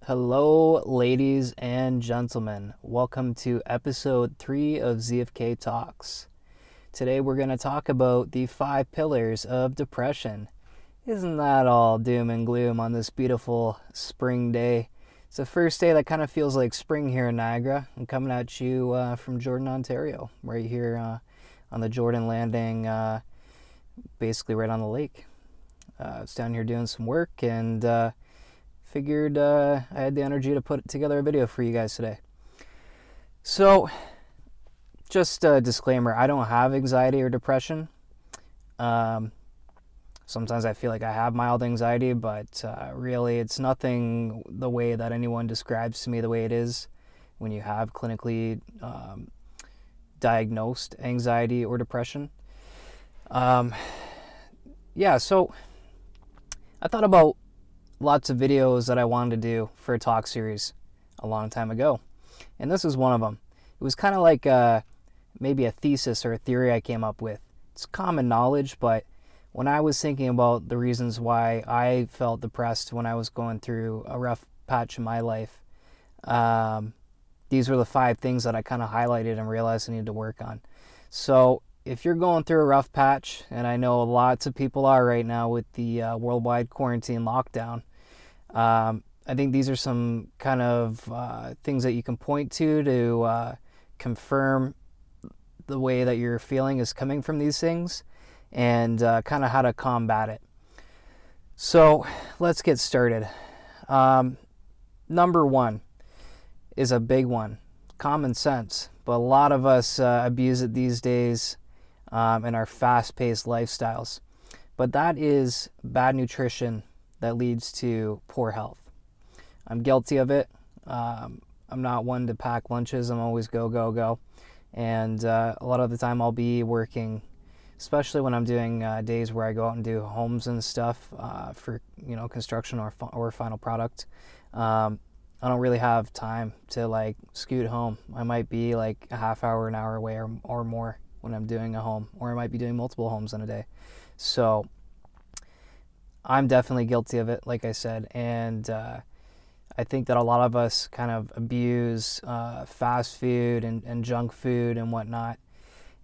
Hello, ladies and gentlemen. Welcome to episode 3 of ZFK Talks. Today we're going to talk about the 5 pillars of depression. Isn't that all doom and gloom on this beautiful spring day? It's the first day that kind of feels like spring here in Niagara. I'm coming at you from Jordan, Ontario, right here on the Jordan Landing, basically right on the lake. I was down here doing some work and figured I had the energy to put together a video for you guys today. So, just a disclaimer, I don't have anxiety or depression. Sometimes I feel like I have mild anxiety, but really it's nothing the way that anyone describes to me the way it is when you have clinically diagnosed anxiety or depression. So I thought about lots of videos that I wanted to do for a talk series a long time ago. And this was one of them. It was kind of like maybe a thesis or a theory I came up with. It's common knowledge, but when I was thinking about the reasons why I felt depressed when I was going through a rough patch in my life, these were the 5 things that I kind of highlighted and realized I needed to work on. So if you're going through a rough patch, and I know lots of people are right now with the worldwide quarantine lockdown, I think these are some kind of things that you can point to confirm the way that you're feeling is coming from these things and kind of how to combat it. So let's get started. Number 1 is a big one, common sense, but a lot of us abuse it these days in our fast-paced lifestyles. But that is bad nutrition that leads to poor health. I'm guilty of it. I'm not one to pack lunches. I'm always go, go, go. And a lot of the time I'll be working, especially when I'm doing days where I go out and do homes and stuff for construction or final product. I don't really have time to like scoot home. I might be like a half hour, an hour away or more when I'm doing a home, or I might be doing multiple homes in a day. So I'm definitely guilty of it, like I said, and I think that a lot of us kind of abuse fast food and junk food and whatnot.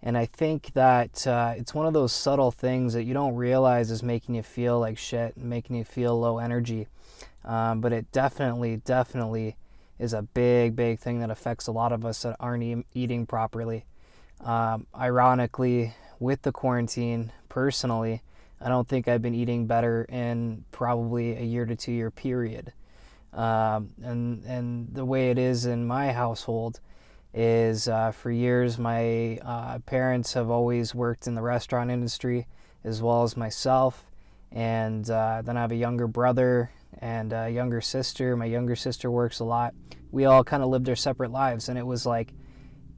And I think that it's one of those subtle things that you don't realize is making you feel like shit and making you feel low energy. But it definitely is a big thing that affects a lot of us that aren't eating properly. Ironically, with the quarantine, personally, I don't think I've been eating better in probably a year to 2 year period. And the way it is in my household is for years my parents have always worked in the restaurant industry as well as myself. And then I have a younger brother and a younger sister. My younger sister works a lot. We all kind of lived our separate lives, and it was like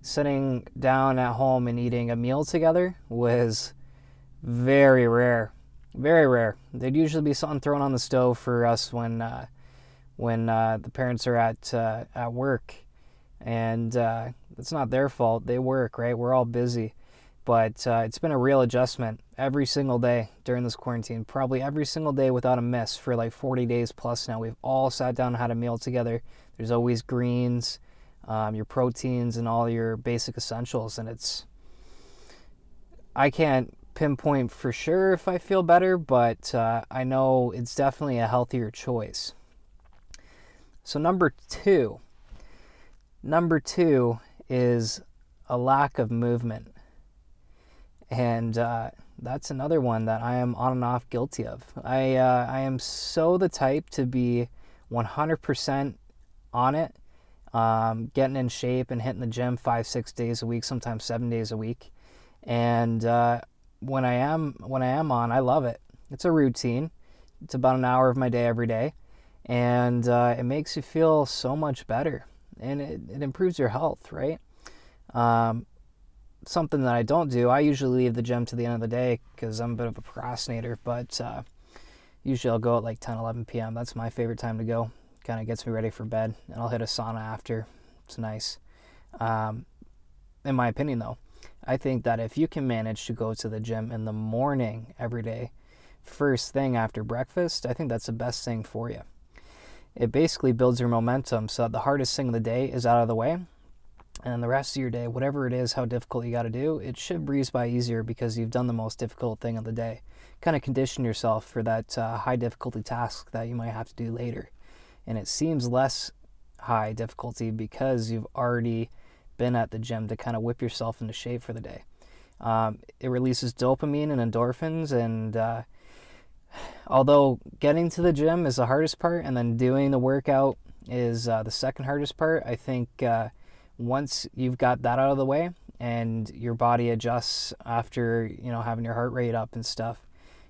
sitting down at home and eating a meal together was very rare. Very rare. There'd usually be something thrown on the stove for us when the parents are at work, and it's not their fault. They work, right? We're all busy, but it's been a real adjustment every single day during this quarantine. Probably every single day without a miss for like 40 days plus now. We've all sat down and had a meal together. There's always greens, your proteins, and all your basic essentials, and I can't pinpoint for sure if I feel better, but I know it's definitely a healthier choice. So number two is a lack of movement, and that's another one that I am on and off guilty of. I am so the type to be 100% on it, getting in shape and hitting the gym 5-6 days a week, sometimes 7 days a week, and when I am on, I love it. It's a routine. It's about an hour of my day every day, and it makes you feel so much better, and it improves your health, right? Something that I don't do, I usually leave the gym to the end of the day because I'm a bit of a procrastinator, but usually I'll go at like 10, 11 p.m. That's my favorite time to go. Kind of gets me ready for bed, and I'll hit a sauna after. It's nice. In my opinion, though, I think that if you can manage to go to the gym in the morning every day, first thing after breakfast, I think that's the best thing for you. it basically builds your momentum so that the hardest thing of the day is out of the way. And the rest of your day, whatever it is, how difficult you got to do, it should breeze by easier because you've done the most difficult thing of the day. Kind of condition yourself for that high difficulty task that you might have to do later. And it seems less high difficulty because you've already been at the gym to kind of whip yourself into shape for the day. It releases dopamine and endorphins, and although getting to the gym is the hardest part and then doing the workout is the second hardest part, I think once you've got that out of the way and your body adjusts after having your heart rate up and stuff,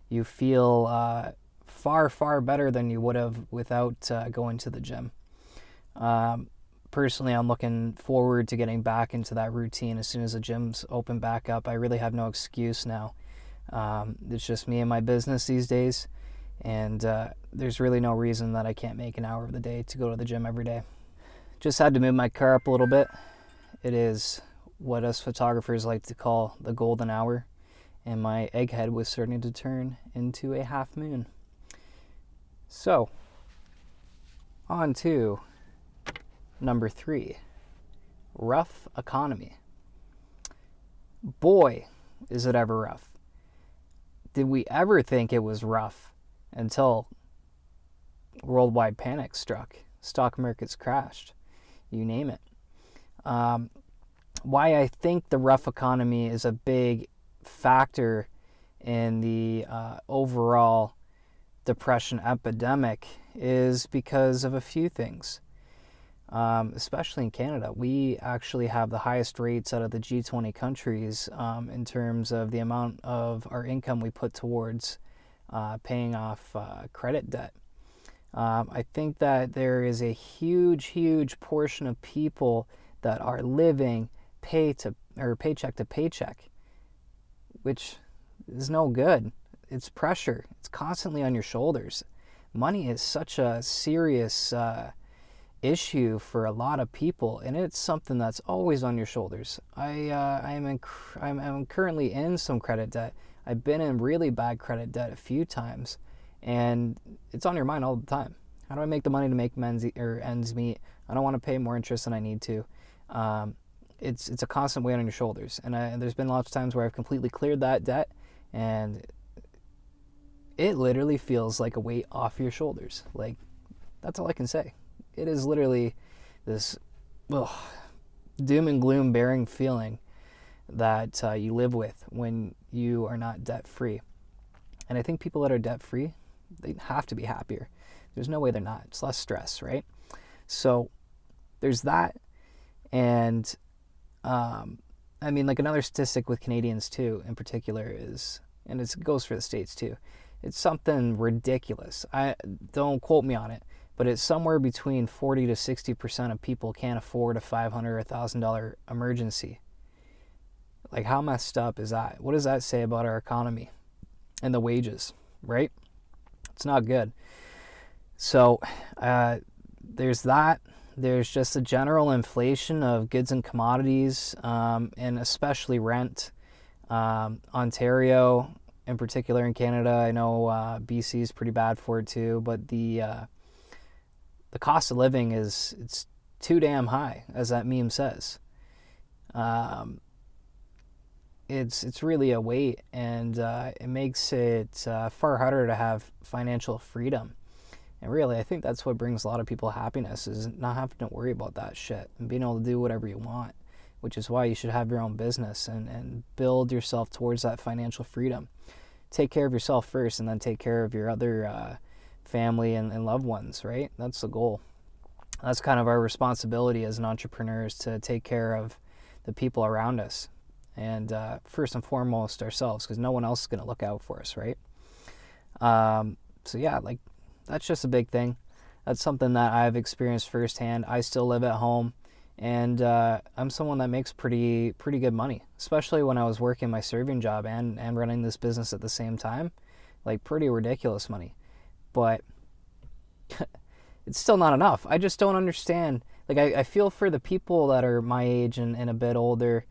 you feel far better than you would have without going to the gym. Personally, I'm looking forward to getting back into that routine as soon as the gyms open back up. I really have no excuse now. It's just me and my business these days, and there's really no reason that I can't make an hour of the day to go to the gym every day. Just had to move my car up a little bit. It is what us photographers like to call the golden hour, and my egghead was starting to turn into a half moon. So, on to number 3, rough economy. Boy, is it ever rough. Did we ever think it was rough until worldwide panic struck, stock markets crashed, you name it. Why I think the rough economy is a big factor in the overall depression epidemic is because of a few things. Especially in Canada, we actually have the highest rates out of the G20 countries in terms of the amount of our income we put towards paying off credit debt. I think that there is a huge portion of people that are living paycheck to paycheck, which is no good. It's pressure. It's constantly on your shoulders. Money is such a serious issue for a lot of people, and it's something that's always on your shoulders. I'm currently in some credit debt. I've been in really bad credit debt a few times, and it's on your mind all the time. How do I make the money to make ends meet? I don't want to pay more interest than I need to. It's a constant weight on your shoulders, and there's been lots of times where I've completely cleared that debt, and it literally feels like a weight off your shoulders. Like, that's all I can say. It is literally this doom and gloom bearing feeling that you live with when you are not debt free. And I think people that are debt free, they have to be happier. There's no way they're not. It's less stress, right? So there's that. And like another statistic with Canadians too in particular is, and it goes for the States too, it's something ridiculous. Don't quote me on it, but it's somewhere between 40 to 60% of people can't afford a $500 or $1,000 emergency. Like, how messed up is that? What does that say about our economy and the wages, right? It's not good. So there's that. There's just a general inflation of goods and commodities, and especially rent. Ontario, in particular in Canada, I know BC is pretty bad for it too, but the cost of living it's too damn high, as that meme says. It's really a weight, and it makes it far harder to have financial freedom. And really, I think that's what brings a lot of people happiness, is not having to worry about that shit and being able to do whatever you want, which is why you should have your own business and build yourself towards that financial freedom. Take care of yourself first, and then take care of your other family and loved ones, right? That's the goal. That's kind of our responsibility as an entrepreneur, is to take care of the people around us, and first and foremost ourselves, because no one else is going to look out for us, right? So yeah, like, that's just a big thing. That's something that I've experienced firsthand. I still live at home, and I'm someone that makes pretty good money, especially when I was working my serving job and running this business at the same time. Like, pretty ridiculous money. But it's still not enough. I just don't understand. Like, I feel for the people that are my age and a bit older,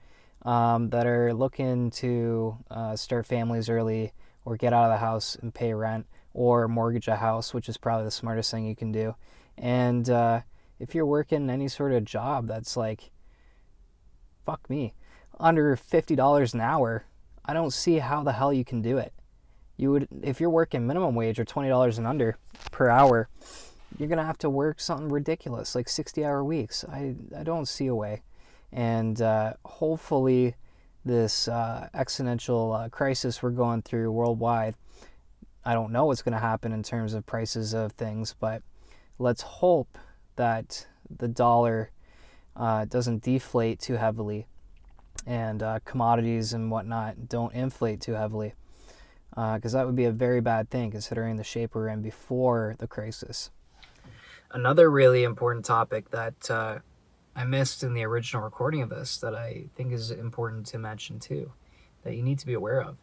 that are looking to start families early, or get out of the house and pay rent, or mortgage a house, which is probably the smartest thing you can do. And if you're working any sort of job that's like, fuck me, under $50 an hour, I don't see how the hell you can do it. You would, if you're working minimum wage or $20 and under per hour, you're gonna have to work something ridiculous like 60-hour weeks. I don't see a way. And hopefully this exponential crisis we're going through worldwide, I don't know what's going to happen in terms of prices of things, but let's hope that the dollar doesn't deflate too heavily and commodities and whatnot don't inflate too heavily, because that would be a very bad thing considering the shape we're in before the crisis. Another really important topic that I missed in the original recording of this that I think is important to mention too, that you need to be aware of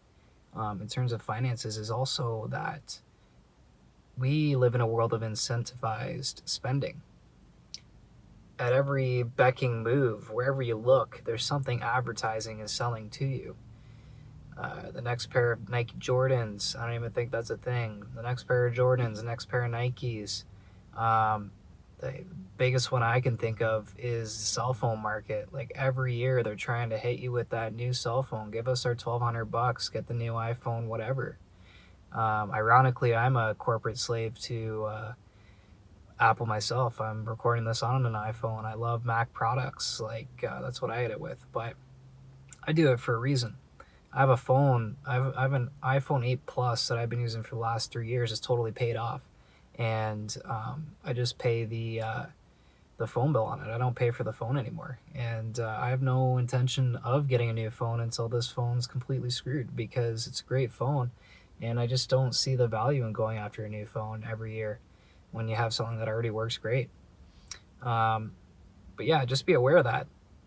in terms of finances, is also that we live in a world of incentivized spending. At every becking move, wherever you look, there's something advertising is selling to you. The next pair of Nike Jordans, I don't even think that's a thing. The next pair of Jordans, the next pair of Nikes. The biggest one I can think of is the cell phone market. Like every year they're trying to hit you with that new cell phone. Give us our $1,200, get the new iPhone, whatever. Ironically, I'm a corporate slave to Apple myself. I'm recording this on an iPhone. I love Mac products. That's what I hit it with. But I do it for a reason. I have a phone. I have an iPhone 8 Plus that I've been using for the last 3 years. It's totally paid off. And I just pay the phone bill on it. I don't pay for the phone anymore. And I have no intention of getting a new phone until this phone's completely screwed, because it's a great phone. And I just don't see the value in going after a new phone every year when you have something that already works great. But yeah, just be aware of that,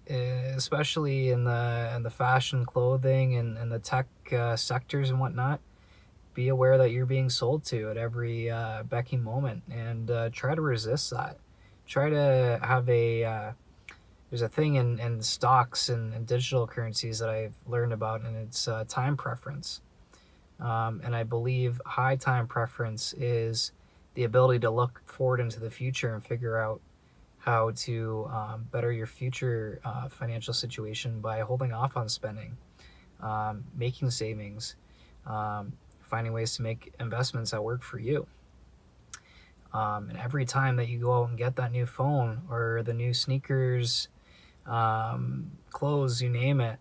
especially in the fashion, clothing, and the tech sectors and whatnot. Be aware that you're being sold to at every becking moment, and try to resist that. Try to have there's a thing in stocks and digital currencies that I've learned about, and it's time preference. And I believe high time preference is the ability to look forward into the future and figure out how to better your future financial situation by holding off on spending, making savings, finding ways to make investments that work for you. And every time that you go out and get that new phone or the new sneakers, clothes, you name it,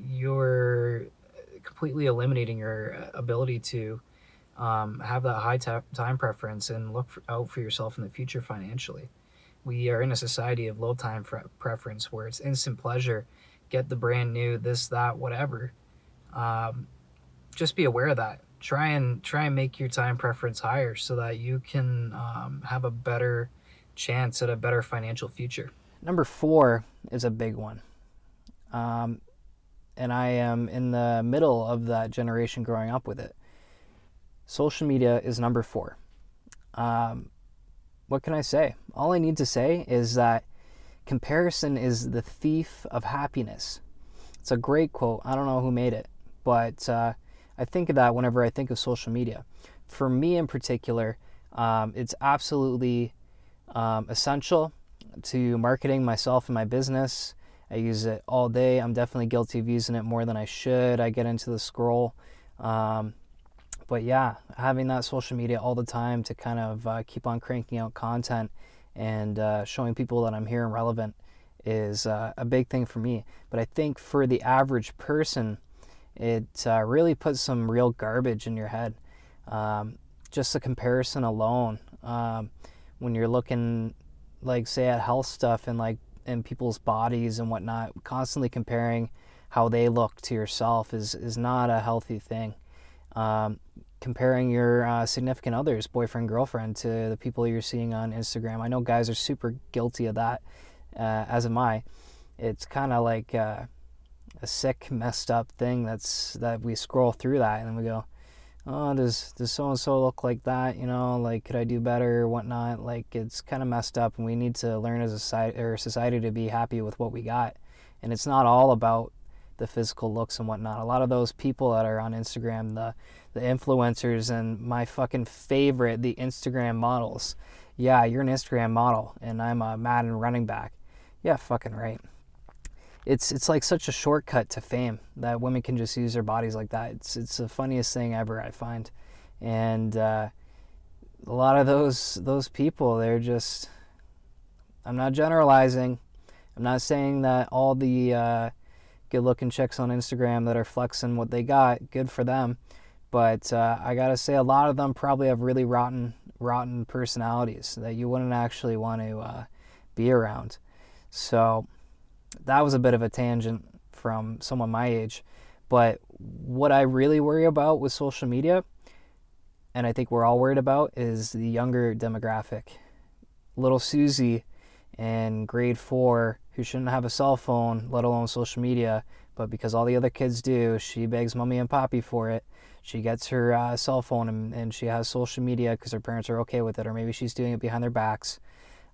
you're completely eliminating your ability to have that high time preference and look out for yourself in the future financially. We are in a society of low time preference where it's instant pleasure, get the brand new, this, that, whatever. Just be aware of that. Try and make your time preference higher so that you can have a better chance at a better financial future. Number 4 is a big one. And I am in the middle of that generation growing up with it. Social media is number 4. What can I say? All I need to say is that comparison is the thief of happiness. It's a great quote. I don't know who made it, but I think of that whenever I think of social media. For me in particular, it's absolutely essential to marketing myself and my business. I use it all day. I'm definitely guilty of using it more than I should. I get into the scroll. But yeah, having that social media all the time to kind of keep on cranking out content and showing people that I'm here and relevant is a big thing for me. But I think for the average person, it really puts some real garbage in your head. Just the comparison alone. When you're looking, like, say, at health stuff and like in people's bodies and whatnot, constantly comparing how they look to yourself is not a healthy thing. Comparing your significant others, boyfriend, girlfriend, to the people you're seeing on Instagram. I know guys are super guilty of that, as am I. It's kind of like a sick, messed up thing that we scroll through that and we go, oh, does so-and-so look like that? You know, like, could I do better or whatnot? Like, it's kind of messed up, and we need to learn as a society to be happy with what we got. And it's not all about the physical looks and whatnot. A lot of those people that are on Instagram, the the influencers and my fucking favorite, the Instagram models. Yeah, you're an Instagram model and I'm a Madden running back. Yeah, fucking right. It's like such a shortcut to fame that women can just use their bodies like that. It's the funniest thing ever, I find. And a lot of those people, they're just, I'm not generalizing. I'm not saying that all the good-looking chicks on Instagram that are flexing what they got, good for them. But I gotta say, a lot of them probably have really rotten personalities that you wouldn't actually want to be around. So that was a bit of a tangent from someone my age. But what I really worry about with social media, and I think we're all worried about, is the younger demographic. Little Susie in grade 4 who shouldn't have a cell phone, let alone social media, but because all the other kids do, she begs mommy and poppy for it. She gets her cell phone and she has social media because her parents are okay with it, or maybe she's doing it behind their backs.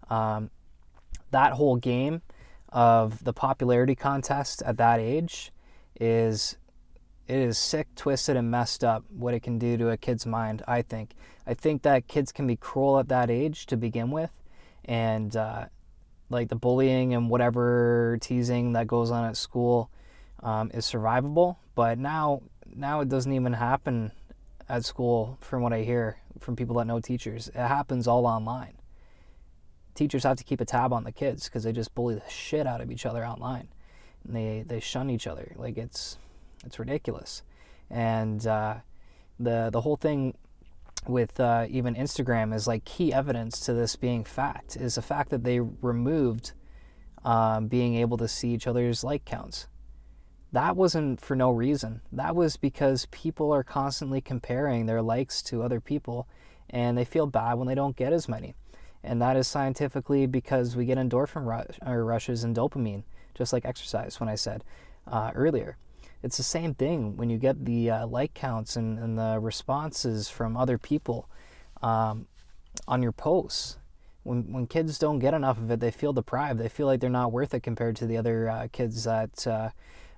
That whole game of the popularity contest at that age is sick, twisted, and messed up what it can do to a kid's mind, I think. I think that kids can be cruel at that age to begin with, and like the bullying and whatever teasing that goes on at school is survivable, but now it doesn't even happen at school from what I hear from people that know teachers. It happens all online. Teachers have to keep a tab on the kids because they just bully the shit out of each other online. And they shun each other. Like it's ridiculous. And the whole thing with even Instagram is like key evidence to this being fact is the fact that they removed being able to see each other's like counts. That wasn't for no reason. That was because people are constantly comparing their likes to other people and they feel bad when they don't get as many. And that is scientifically because we get endorphin rushes and dopamine, just like exercise, when I said earlier. It's the same thing when you get the like counts and the responses from other people on your posts. When kids don't get enough of it, they feel deprived. They feel like they're not worth it compared to the other kids that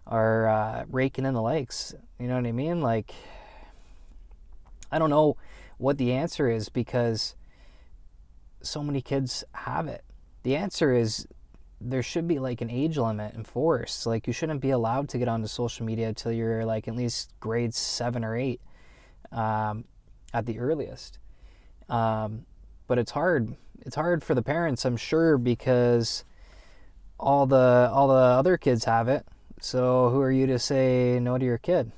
are raking in the likes. You know what I mean? Like, I don't know what the answer is because so many kids have it. The answer is there should be like an age limit enforced. Like you shouldn't be allowed to get onto social media until you're like at least grade 7 or 8 at the earliest. But it's hard. It's hard for the parents, I'm sure, because all the other kids have it. So who are you to say no to your kid?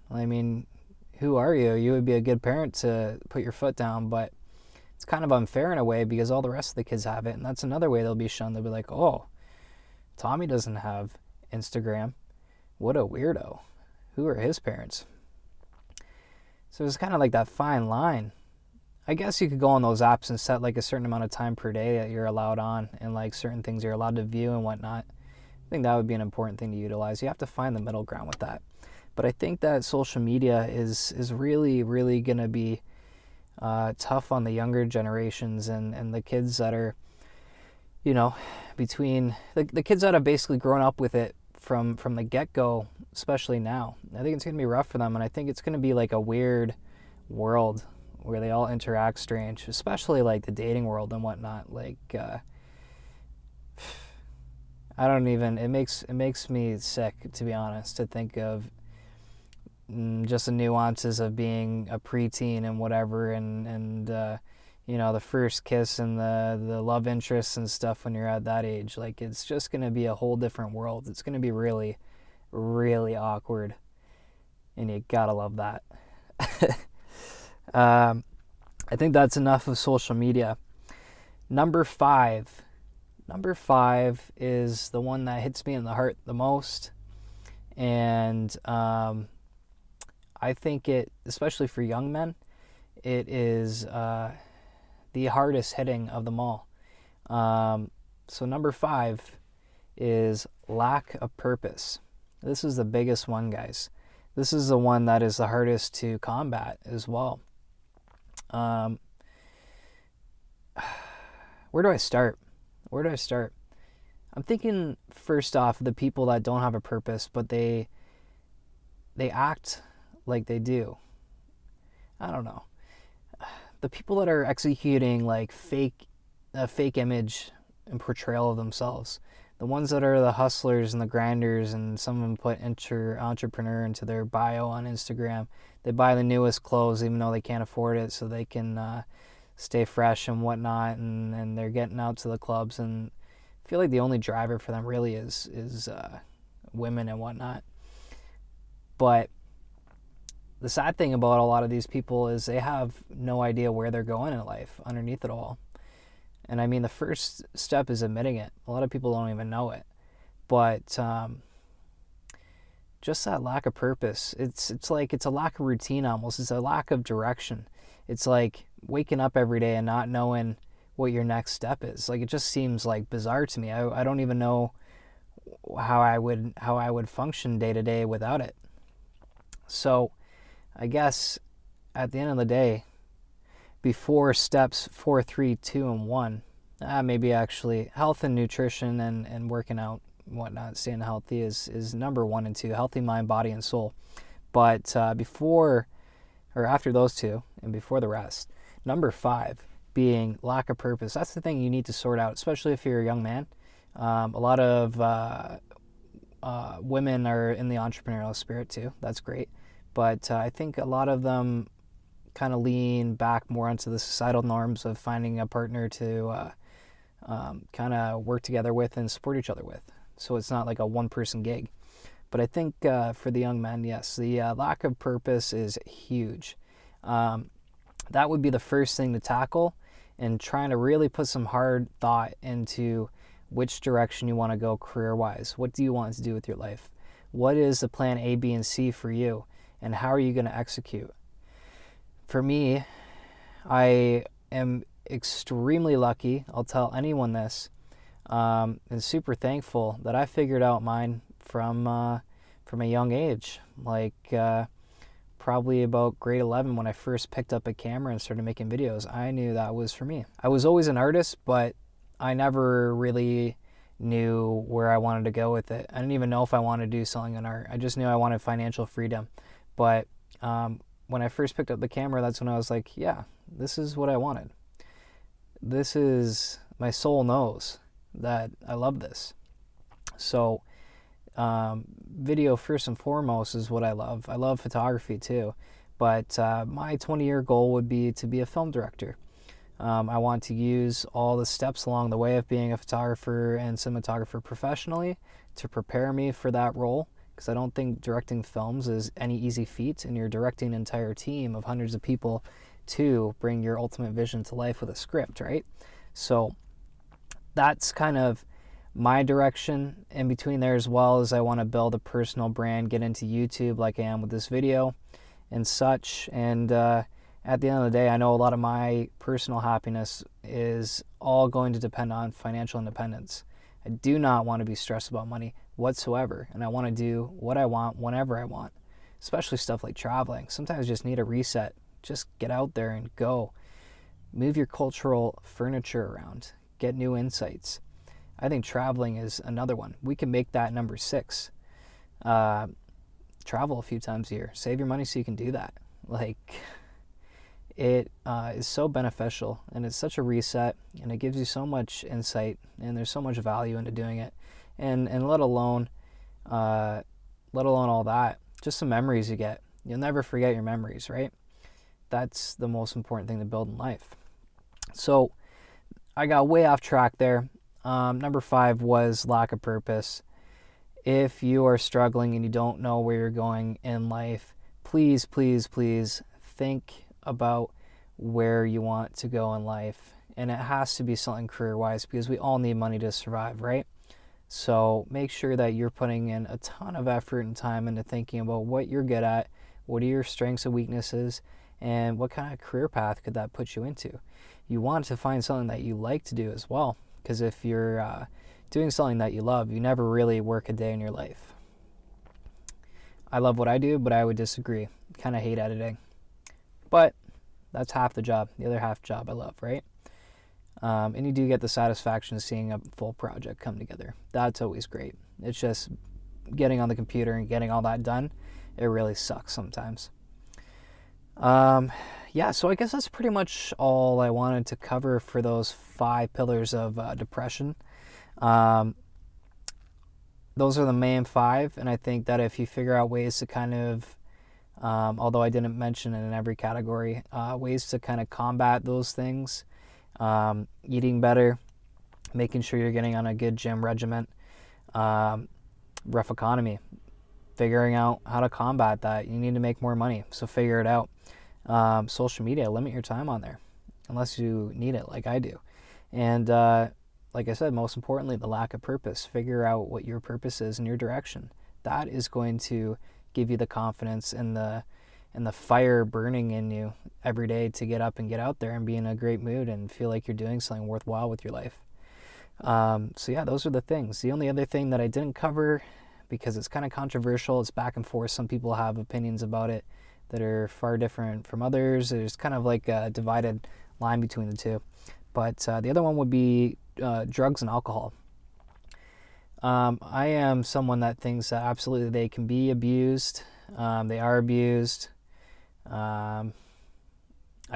I mean, who are you? You would be a good parent to put your foot down, but it's kind of unfair in a way because all the rest of the kids have it, and that's another way they'll be shunned. They'll be like, oh, Tommy doesn't have Instagram. What a weirdo. Who are his parents? So it's kind of like that fine line. I guess you could go on those apps and set like a certain amount of time per day that you're allowed on and like certain things you're allowed to view and whatnot. I think that would be an important thing to utilize. You have to find the middle ground with that. But I think that social media is really, really going to be tough on the younger generations and the kids that are, you know, between the kids that have basically grown up with it from the get-go, especially now. I think it's going to be rough for them, and I think it's going to be like a weird world where they all interact strange, especially like the dating world and whatnot. Like, I don't even, it makes me sick, to be honest, to think of just the nuances of being a preteen and whatever, and you know, the first kiss and the love interests and stuff when you're at that age. Like, it's just going to be a whole different world. It's going to be really, really awkward, and you gotta love that. I think that's enough of social media. Number five is the one that hits me in the heart the most, and I think it, especially for young men, it is the hardest hitting of them all. So number 5 is lack of purpose. This is the biggest one, guys. This is the one that is the hardest to combat as well. Where do I start? I'm thinking first off the people that don't have a purpose, but they act like they do. I don't know, the people that are executing like a fake image and portrayal of themselves, the ones that are the hustlers and the grinders, and some of them put entrepreneur into their bio on Instagram. They buy the newest clothes even though they can't afford it, so they can stay fresh and whatnot, and they're getting out to the clubs, and I feel like the only driver for them really is women and whatnot. But the sad thing about a lot of these people is they have no idea where they're going in life underneath it all. And I mean, the first step is admitting it. A lot of people don't even know it. But just that lack of purpose. It's like it's a lack of routine almost. It's a lack of direction. It's like waking up every day and not knowing what your next step is. Like, it just seems like bizarre to me. I don't even know how I would function day to day without it. So I guess at the end of the day, before steps 4, 3, 2, and 1, maybe actually health and nutrition and working out and whatnot, staying healthy is number 1 and 2, healthy mind, body, and soul. But before or after those two and before the rest, number 5 being lack of purpose. That's the thing you need to sort out, especially if you're a young man. A lot of women are in the entrepreneurial spirit too. That's great. But I think a lot of them kind of lean back more onto the societal norms of finding a partner to kind of work together with and support each other with. So it's not like a one-person gig. But I think for the young men, yes, the lack of purpose is huge. That would be the first thing to tackle, and trying to really put some hard thought into which direction you want to go career-wise. What do you want to do with your life? What is the plan A, B, and C for you? And how are you going to execute? For me, I am extremely lucky. I'll tell anyone this, and super thankful that I figured out mine from a young age. Like probably about grade 11 when I first picked up a camera and started making videos. I knew that was for me. I was always an artist, but I never really knew where I wanted to go with it. I didn't even know if I wanted to do something in art. I just knew I wanted financial freedom. But when I first picked up the camera, that's when I was like, yeah, this is what I wanted. This is, my soul knows that I love this. So video first and foremost is what I love. I love photography too. But my 20-year goal would be to be a film director. I want to use all the steps along the way of being a photographer and cinematographer professionally to prepare me for that role, because I don't think directing films is any easy feat, and you're directing an entire team of hundreds of people to bring your ultimate vision to life with a script, right? So that's kind of my direction. In between there as well as I want to build a personal brand, get into YouTube like I am with this video and such. And at the end of the day, I know a lot of my personal happiness is all going to depend on financial independence. I do not want to be stressed about money whatsoever, and I want to do what I want whenever I want, especially stuff like traveling. Sometimes you just need a reset. Just get out there and go. Move your cultural furniture around. Get new insights. I think traveling is another one. We can make that number 6. Travel a few times a year. Save your money so you can do that. Like, it is so beneficial, and it's such a reset, and it gives you so much insight, and there's so much value into doing it. And let alone all that, just some memories you get. You'll never forget your memories, right? That's the most important thing to build in life. So I got way off track there. Number 5 was lack of purpose. If you are struggling and you don't know where you're going in life, please, please, please think about where you want to go in life. And it has to be something career-wise, because we all need money to survive, right? So make sure that you're putting in a ton of effort and time into thinking about what you're good at, what are your strengths and weaknesses, and what kind of career path could that put you into. You want to find something that you like to do as well, because if you're doing something that you love, you never really work a day in your life. I love what I do, but I would disagree. Kind of hate editing. But that's half the job. The other half job I love, right? And you do get the satisfaction of seeing a full project come together. That's always great. It's just getting on the computer and getting all that done. It really sucks sometimes. Yeah, so I guess that's pretty much all I wanted to cover for those 5 pillars of depression. Um, those are the main 5, and I think that if you figure out ways to kind of, although I didn't mention it in every category, ways to kind of combat those things, eating better, making sure you're getting on a good gym regimen, rough economy, figuring out how to combat that. You need to make more money, so figure it out. Social media, limit your time on there unless you need it like I do. And like I said, most importantly, the lack of purpose. Figure out what your purpose is and your direction. That is going to give you the confidence and the fire burning in you every day to get up and get out there and be in a great mood and feel like you're doing something worthwhile with your life. So yeah, those are the things. The only other thing that I didn't cover, because it's kind of controversial, it's back and forth. Some people have opinions about it that are far different from others. There's kind of like a divided line between the two. But the other one would be drugs and alcohol. I am someone that thinks that absolutely they can be abused. They are abused. I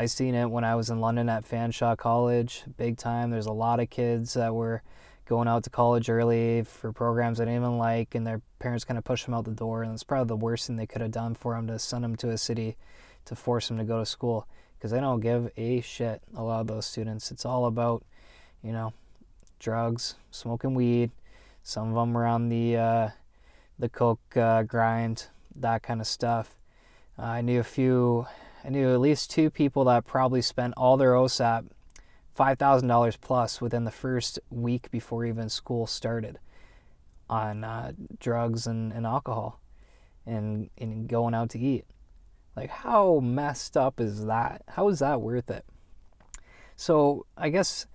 seen it when I was in London at Fanshawe College, big time. There's a lot of kids that were going out to college early for programs they didn't even like, and their parents kind of push them out the door, and it's probably the worst thing they could have done for them, to send them to a city to force them to go to school, because they don't give a shit, a lot of those students. It's all about, drugs, smoking weed, some of them are on the coke grind, that kind of stuff. I knew at least 2 people that probably spent all their OSAP, $5,000 plus, within the first week before even school started, on drugs and alcohol and going out to eat. Like, how messed up is that? How is that worth it? So I guess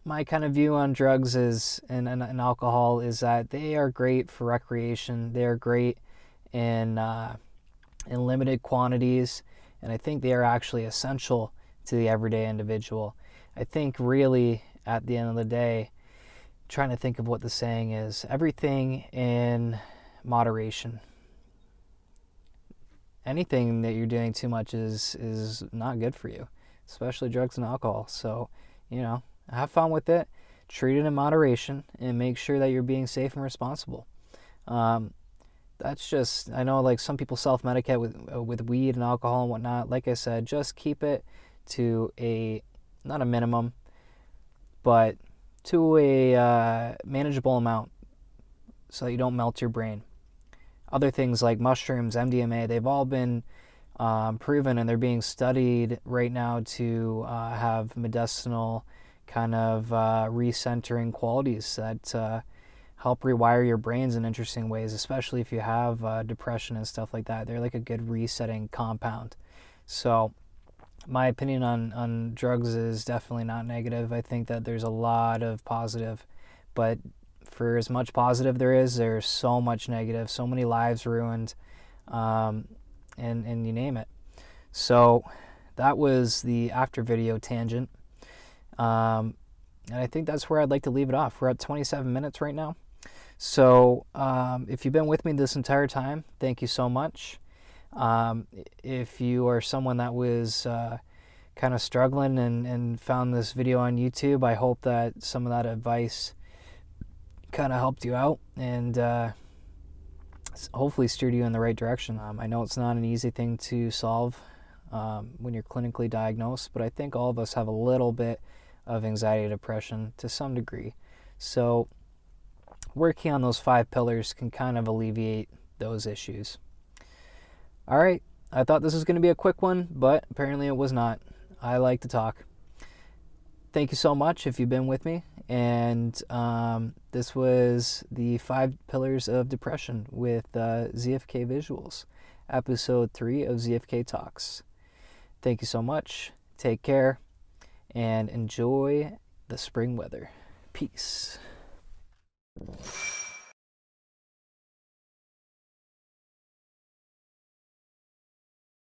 my kind of view on drugs is and alcohol is that they are great for recreation. They are great in limited quantities, and I think they are actually essential to the everyday individual. I think really at the end of the day, trying to think of what the saying is, everything in moderation. Anything that you're doing too much is not good for you, especially drugs and alcohol. So, have fun with it, treat it in moderation, and make sure that you're being safe and responsible. That's just, I know like some people self-medicate with weed and alcohol and whatnot. Like I said, just keep it to not a minimum, but to a manageable amount so that you don't melt your brain. Other things like mushrooms, MDMA, they've all been proven, and they're being studied right now to have medicinal kind of recentering qualities that help rewire your brains in interesting ways, especially if you have depression and stuff like that. They're like a good resetting compound. So my opinion on drugs is definitely not negative. I think that there's a lot of positive, but for as much positive there's so much negative, so many lives ruined, and you name it. So that was the after video tangent. And I think that's where I'd like to leave it off. We're at 27 minutes right now. So if you've been with me this entire time, thank you so much. If you are someone that was kind of struggling and found this video on YouTube, I hope that some of that advice kind of helped you out and hopefully steered you in the right direction. I know it's not an easy thing to solve when you're clinically diagnosed, but I think all of us have a little bit of anxiety, depression to some degree. So working on those 5 pillars can kind of alleviate those issues. All right, I thought this was going to be a quick one, but apparently it was not. I like to talk. Thank you so much if you've been with me. And this was the 5 pillars of depression with ZFK Visuals, episode 3 of ZFK Talks. Thank you so much. Take care and enjoy the spring weather. Peace.